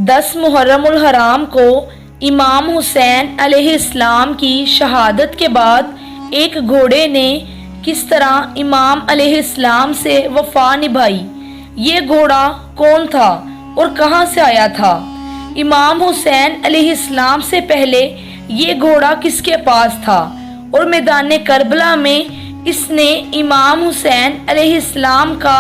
10 محرم الحرام کو امام حسین علیہ السلام کی شہادت کے بعد ایک گھوڑے نے کس طرح امام علیہ السلام سے وفا نبھائی؟ یہ گھوڑا کون تھا اور کہاں سے آیا تھا؟ امام حسین علیہ السلام سے پہلے یہ گھوڑا کس کے پاس تھا اور میدان کربلا میں اس نے امام حسین علیہ السلام کا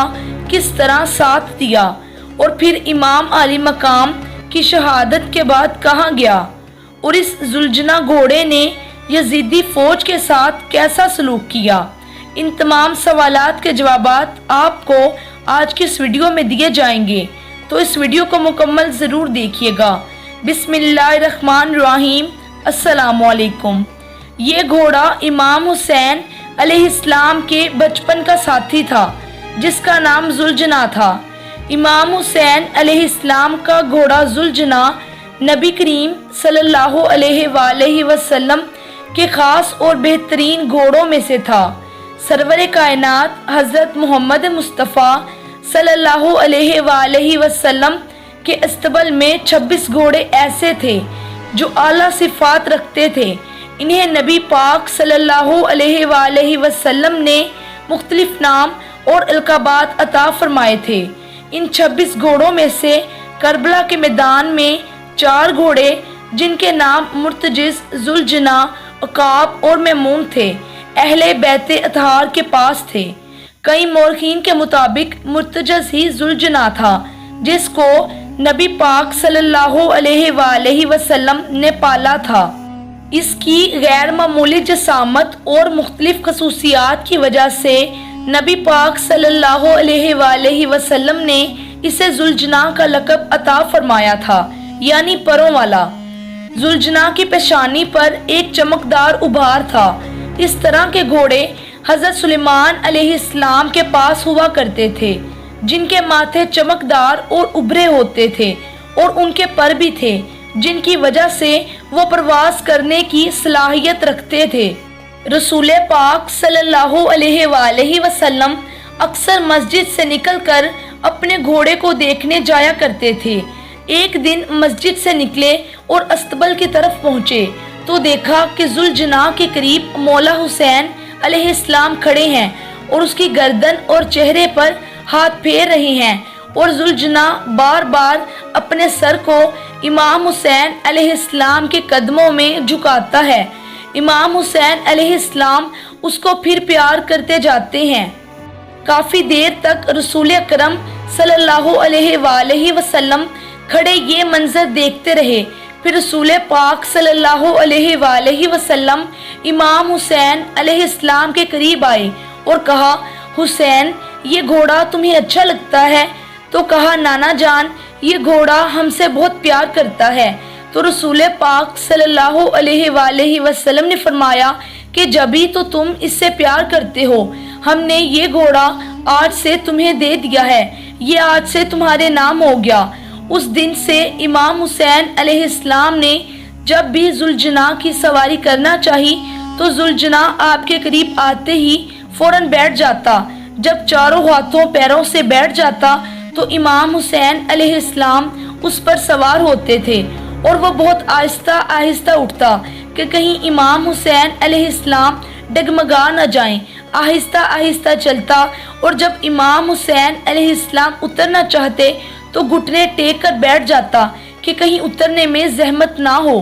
کس طرح ساتھ دیا اور پھر امام علی مقام کی شہادت کے بعد کہاں گیا اور اس ذوالجناح گھوڑے نے یزیدی فوج کے ساتھ کیسا سلوک کیا؟ ان تمام سوالات کے جوابات آپ کو آج کی اس ویڈیو میں دیے جائیں گے، تو اس ویڈیو کو مکمل ضرور دیکھیے گا۔ بسم اللہ الرحمن الرحیم۔ السلام علیکم۔ یہ گھوڑا امام حسین علیہ السلام کے بچپن کا ساتھی تھا جس کا نام ذوالجناح تھا۔ امام حسین علیہ السلام کا گھوڑا ذوالجناح نبی کریم صلی اللہ علیہ وآلہ وسلم کے خاص اور بہترین گھوڑوں میں سے تھا۔ سرور کائنات حضرت محمد مصطفیٰ صلی اللہ علیہ وآلہ وسلم کے استقبال میں 26 گھوڑے ایسے تھے جو اعلیٰ صفات رکھتے تھے۔ انہیں نبی پاک صلی اللہ علیہ وآلہ وسلم نے مختلف نام اور القابات عطا فرمائے تھے۔ ان 26 گھوڑوں میں سے کربلا کے میدان میں 4 گھوڑے جن کے نام مرتجز، ذوالجناح، عقاب اور میمون تھے، اہل بیت اطہار کے پاس تھے۔ کئی مورخین کے مطابق مرتجز ہی ذوالجناح تھا جس کو نبی پاک صلی اللہ علیہ وآلہ وسلم نے پالا تھا۔ اس کی غیر معمولی جسامت اور مختلف خصوصیات کی وجہ سے نبی پاک صلی اللہ علیہ وآلہ وسلم نے اسے ذوالجناح کا لقب عطا فرمایا تھا، یعنی پروں والا۔ ذوالجناح کی پیشانی پر ایک چمکدار ابھار تھا۔ اس طرح کے گھوڑے حضرت سلیمان علیہ السلام کے پاس ہوا کرتے تھے جن کے ماتھے چمکدار اور ابھرے ہوتے تھے اور ان کے پر بھی تھے جن کی وجہ سے وہ پرواز کرنے کی صلاحیت رکھتے تھے۔ رسول پاک صلی اللہ علیہ وآلہ وسلم اکثر مسجد سے نکل کر اپنے گھوڑے کو دیکھنے جایا کرتے تھے۔ ایک دن مسجد سے نکلے اور استقبال کی طرف پہنچے تو دیکھا کہ ذوالجناح کے قریب مولا حسین علیہ السلام کھڑے ہیں اور اس کی گردن اور چہرے پر ہاتھ پھیر رہے ہیں، اور ذوالجناح بار بار اپنے سر کو امام حسین علیہ السلام کے قدموں میں جھکاتا ہے۔ امام حسین علیہ السلام اس کو پھر پیار کرتے جاتے ہیں۔ کافی دیر تک رسول اکرم صلی اللہ علیہ وآلہ وسلم کھڑے یہ منظر دیکھتے رہے۔ پھر رسول پاک صلی اللہ علیہ وآلہ وسلم امام حسین علیہ السلام کے قریب آئے اور کہا، حسین یہ گھوڑا تمہیں اچھا لگتا ہے؟ تو کہا، نانا جان یہ گھوڑا ہم سے بہت پیار کرتا ہے۔ تو رسول پاک صلی اللہ علیہ وآلہ وسلم نے فرمایا کہ جبھی تو تم اس سے پیار کرتے ہو، ہم نے یہ گھوڑا آج سے تمہیں دے دیا ہے، یہ آج سے تمہارے نام ہو گیا۔ اس دن سے امام حسین علیہ السلام نے جب بھی ذوالجناح کی سواری کرنا چاہی تو ذوالجناح آپ کے قریب آتے ہی فوراً بیٹھ جاتا۔ جب چاروں ہاتھوں پیروں سے بیٹھ جاتا تو امام حسین علیہ السلام اس پر سوار ہوتے تھے اور وہ بہت آہستہ آہستہ اٹھتا کہ کہیں امام حسین علیہ السلام ڈگمگا نہ جائیں۔ آہستہ آہستہ چلتا اور جب امام حسین علیہ السلام اترنا چاہتے تو گھٹنے ٹیک کر بیٹھ جاتا کہ کہیں اترنے میں زحمت نہ ہو۔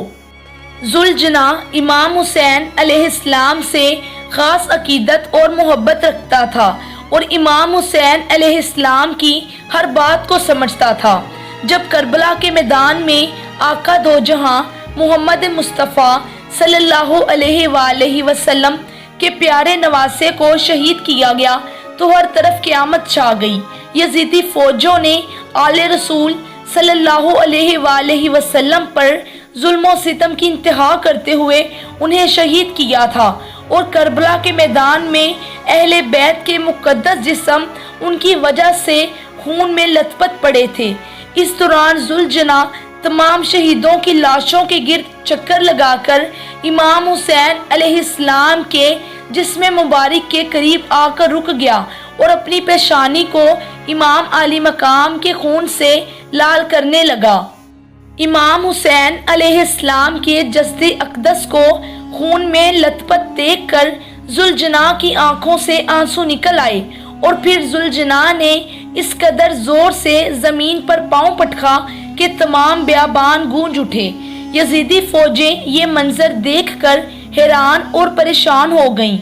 ذوالجناح امام حسین علیہ السلام سے خاص عقیدت اور محبت رکھتا تھا اور امام حسین علیہ السلام کی ہر بات کو سمجھتا تھا۔ جب کربلا کے میدان میں آقا دو جہاں محمد مصطفیٰ صلی اللہ علیہ وآلہ وسلم کے پیارے نواسے کو شہید کیا گیا تو ہر طرف قیامت چھا گئی۔ یزیدی فوجوں نے آل رسول صلی اللہ علیہ وآلہ وسلم پر ظلم و ستم کی انتہا کرتے ہوئے انہیں شہید کیا تھا، اور کربلا کے میدان میں اہل بیت کے مقدس جسم ان کی وجہ سے خون میں لت پت پڑے تھے۔ اس دوران ذوالجناح تمام شہیدوں کی لاشوں کے گرد چکر لگا کر امام حسین علیہ السلام کے جسم مبارک کے قریب آ کر رک گیا اور اپنی پیشانی کو امام علی مقام کے خون سے لال کرنے لگا۔ امام حسین علیہ السلام کے جسد اقدس کو خون میں لت پت دیکھ کر ذوالجناح کی آنکھوں سے آنسو نکل آئے اور پھر ذوالجناح نے اس قدر زور سے زمین پر پاؤں پٹکا کہ تمام بیابان گونج اٹھے۔ یزیدی فوجیں یہ منظر دیکھ کر حیران اور پریشان ہو گئیں۔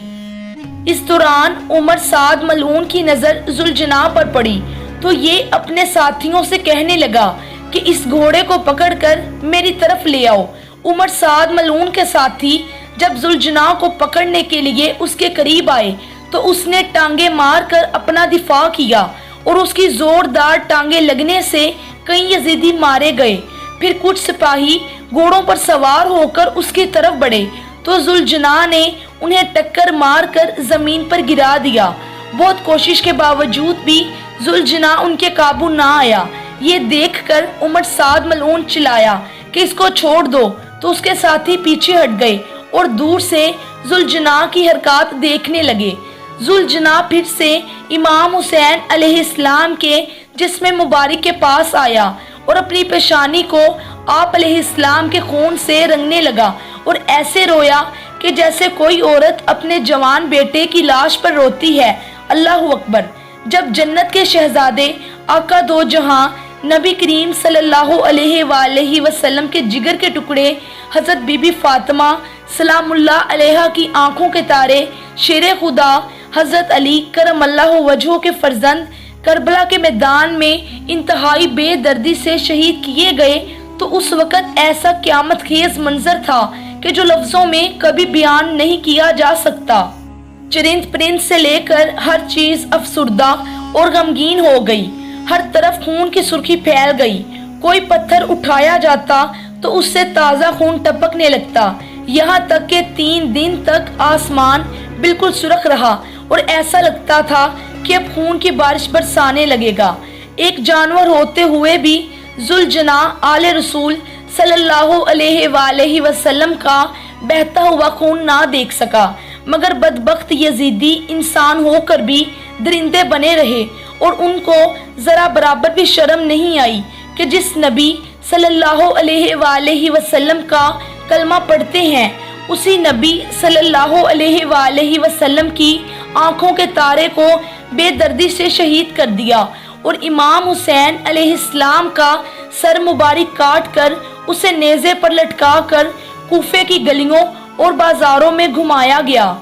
اس دوران عمر سعد ملعون کی نظر ذوالجناح پر پڑی تو یہ اپنے ساتھیوں سے کہنے لگا کہ اس گھوڑے کو پکڑ کر میری طرف لے آؤ۔ عمر سعد ملعون کے ساتھی جب ذوالجناح کو پکڑنے کے لیے اس کے قریب آئے تو اس نے ٹانگیں مار کر اپنا دفاع کیا اور اس کی زوردار ٹانگیں لگنے سے کئی یزیدی مارے گئے۔ پھر کچھ سپاہی گھوڑوں پر سوار ہو کر اس کی طرف بڑھے تو ذوالجناح نے انہیں ٹکر مار کر زمین پر گرا دیا۔ بہت کوشش کے باوجود بھی ذوالجناح ان کے قابو نہ آیا۔ یہ دیکھ کر عمر سعد ملعون چلایا کہ اس کو چھوڑ دو تو اس کے ساتھی پیچھے ہٹ گئے اور دور سے ذوالجناح کی حرکات دیکھنے لگے۔ ذوالجناح پھر سے امام حسین علیہ السلام کے جسم مبارک کے پاس آیا اور اپنی پیشانی کو آپ علیہ السلام کے خون سے رنگنے لگا اور ایسے رویا کہ جیسے کوئی عورت اپنے جوان بیٹے کی لاش پر روتی ہے۔ اللہ اکبر۔ جب جنت کے شہزادے آقا دو جہاں نبی کریم صلی اللہ علیہ وآلہ وسلم کے جگر کے ٹکڑے حضرت بی بی فاطمہ سلام اللہ علیہا کی آنکھوں کے تارے شیر خدا حضرت علی کرم اللہ وجہہ کے فرزند کربلا کے میدان میں انتہائی بے دردی سے شہید کیے گئے تو اس وقت ایسا قیامت خیز منظر تھا کہ جو لفظوں میں کبھی بیان نہیں کیا جا سکتا۔ چرند پرند سے لے کر ہر چیز افسردہ اور غمگین ہو گئی۔ ہر طرف خون کی سرخی پھیل گئی۔ کوئی پتھر اٹھایا جاتا تو اس سے تازہ خون ٹپکنے لگتا، یہاں تک کہ 3 دن تک آسمان بالکل سرخ رہا اور ایسا لگتا تھا کہ اب خون کی بارش برسانے لگے گا۔ ایک جانور ہوتے ہوئے بھی ذوالجناح آل رسول صلی اللہ علیہ وآلہ وسلم کا بہتا ہوا خون نہ دیکھ سکا، مگر بدبخت یزیدی انسان ہو کر بھی درندے بنے رہے اور ان کو ذرا برابر بھی شرم نہیں آئی کہ جس نبی صلی اللہ علیہ وآلہ وسلم کا کلمہ پڑھتے ہیں اسی نبی صلی اللہ علیہ وآلہ وسلم کی آنکھوں کے تارے کو بے دردی سے شہید کر دیا اور امام حسین علیہ السلام کا سر مبارک کاٹ کر اسے نیزے پر لٹکا کر کوفے کی گلیوں اور بازاروں میں گھمایا گیا۔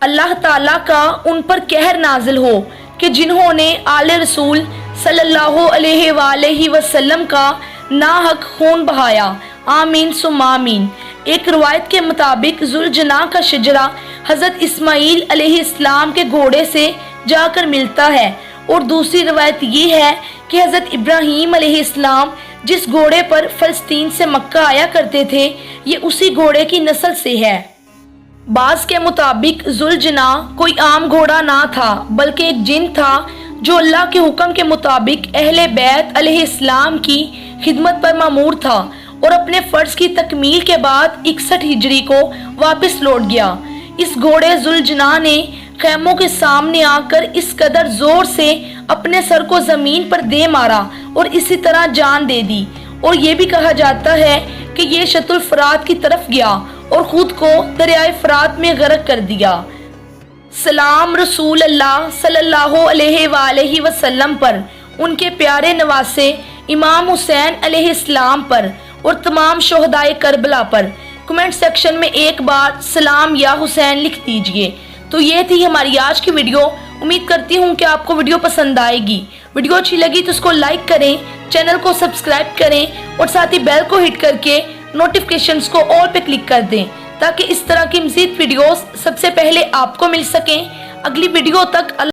اللہ تعالیٰ کا ان پر قہر نازل ہو کہ جنہوں نے آل رسول صلی اللہ علیہ وآلہ وسلم کا ناحق خون بہایا۔ آمین ثم آمین۔ ایک روایت کے مطابق ذوالجناح کا شجرہ حضرت اسماعیل علیہ السلام کے گھوڑے سے جا کر ملتا ہے اور دوسری روایت یہ ہے کہ حضرت ابراہیم علیہ السلام جس گھوڑے پر فلسطین سے مکہ آیا کرتے تھے یہ اسی گھوڑے کی نسل سے ہے۔ بعض کے مطابق ذوالجناح کوئی عام گھوڑا نہ تھا بلکہ ایک جن تھا جو اللہ کے حکم کے مطابق اہل بیت علیہ السلام کی خدمت پر مامور تھا اور اپنے فرض کی تکمیل کے بعد 61 ہجری کو واپس لوٹ گیا۔ اس گھوڑے ذوالجناح نے خیموں کے سامنے آ کر اس قدر زور سے اپنے سر کو زمین پر دے مارا اور اسی طرح جان دے دی، اور یہ بھی کہا جاتا ہے کہ یہ شط الفرات کی طرف گیا اور خود کو دریائے فرات میں غرق کر دیا۔ سلام رسول اللہ صلی اللہ علیہ وآلہ وسلم پر، ان کے پیارے نواسے امام حسین علیہ السلام پر اور تمام شہدائے کربلا پر۔ کمنٹ سیکشن میں ایک بار سلام یا حسین لکھ دیجئے۔ تو یہ تھی ہماری آج کی ویڈیو۔ امید کرتی ہوں کہ آپ کو ویڈیو پسند آئے گی۔ ویڈیو اچھی لگی تو اس کو لائک کریں، چینل کو سبسکرائب کریں اور ساتھ ہی بیل کو ہٹ کر کے نوٹیفیکیشنز کو آل پہ کلک کر دیں تاکہ اس طرح کی مزید ویڈیوز سب سے پہلے آپ کو مل سکیں۔ اگلی ویڈیو تک